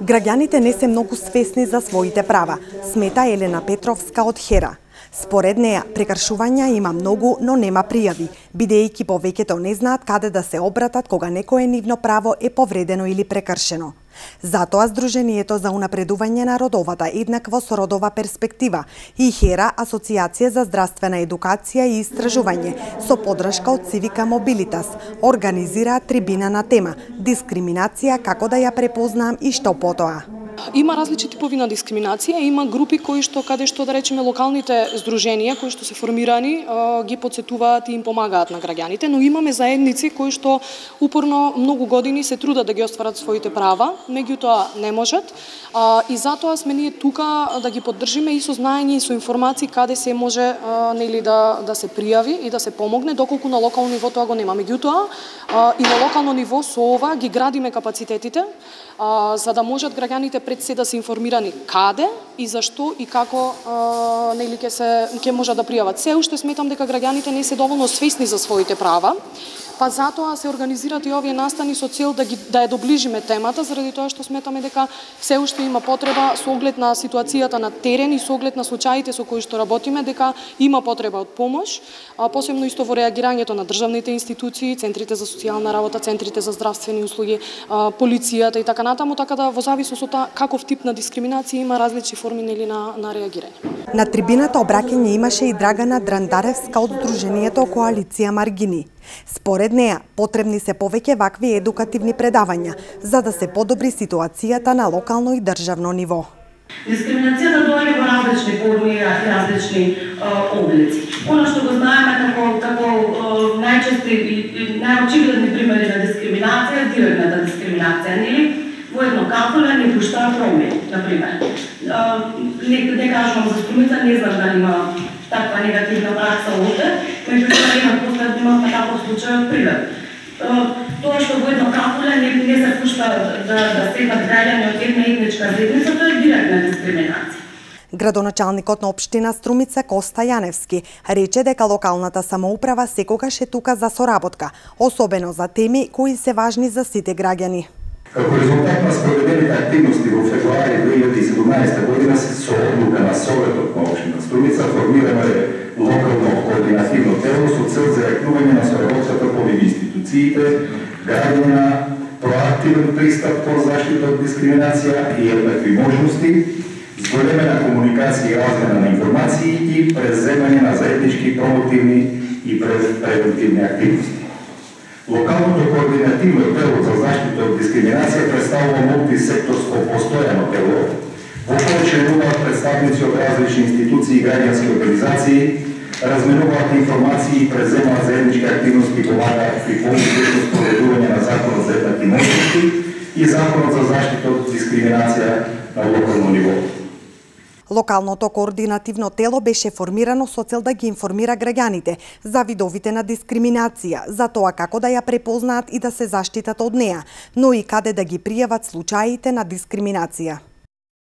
Граѓаните не се многу свесни за своите права, смета Елена Петровска од Хера. Според неа, прекршувања има многу, но нема пријави, бидејќи повеќето не знаат каде да се обратат кога некое нивно право е повредено или прекршено. Затоа Сдруженијето за унапредување на родовата еднаквост родова перспектива и Хера, Асоциација за здравствена едукација и истражување, со подршка од Цивика Мобилитас, организираат трибина на тема дискриминација, како да ја препознаам и што потоа. Има различни типови на дискриминација, има групи кои што каде што да речеме локалните здруженија кои што се формирани ги потсетуваат и им помагаат на граѓаните, но имаме заедници кои што упорно многу години се трудат да ги остварат своите права, меѓутоа не можат. И затоа сме ние тука да ги поддржиме и со знаење и со информации каде се може нели да се пријави и да се помогне, доколку на локално ниво тоа го нема. Меѓутоа и на локално ниво со ова ги градиме капацитетите за да можат граѓаните пред се да се информирани каде и зашто и како нели ќе можат да пријават. Се уште сметам дека граѓаните не се доволно свесни за своите права, па затоа се организираат и овие настани со цел да ја доближиме темата, заради тоа што сметаме дека се уште има потреба со оглед на ситуацијата на терен и со оглед на случаите со кои што работиме, дека има потреба од помош, посебно исто во реагирањето на државните институции, центрите за социјална работа, центрите за здравствени услуги, полицијата и така натаму, така да во зависност од каков тип на дискриминација има различни форми нели на реагирање. На трибината обраќање имаше и Драгана Драндаревска од Сдруженијето Коалиција Маргини. Според неа, потребни се повеќе вакви едукативни предавања, за да се подобри ситуацијата на локално и државно ниво. Дискриминацијата доаѓа во различни форми и различни облици. Она што го знаеме како најчести и најочигледни примери на дискриминација е директната дискриминација, нели? Во едно кафеле не пуштаат роми, например. Не кажувам за Струмица, не знам дали има таква негативна пракса овде, меѓутоа има последно таков случај од Прилеп. Тоа што во едно кафеле не се пушта да седнат граѓани од една етничка заедница, тоа е директна дискриминација. Градоначалникот на општина Струмица Коста Јаневски рече дека локалната самоуправа секогаш е тука за соработка, особено за теми кои се важни за сите граѓани. Како резултат на спроведените активности во февруари 2017 година со одлука на Советот на општина Струмица формирано е локално координативно тело со цел за јакнување на соработката по институциите, градење на проактивен пристап по заштита од дискриминација и еднакви можности, зголемена комуникација и размена на информации и преземање на заеднички промотивни и превентивни активности. Локалното координативно тело за заштита од дискриминација представува мултисекторско постојано тело, во кое членуваат представници од различни институции и граѓански организации, разменуваат информации и преземаат заеднички активности, помагаат при по-успешно спроведување на Законот за еднакви можности и Законот за заштита од дискриминација на локално ниво. Локалното координативно тело беше формирано со цел да ги информира граѓаните за видовите на дискриминација, за тоа како да ја препознаат и да се заштитат од неа, но и каде да ги пријават случаите на дискриминација.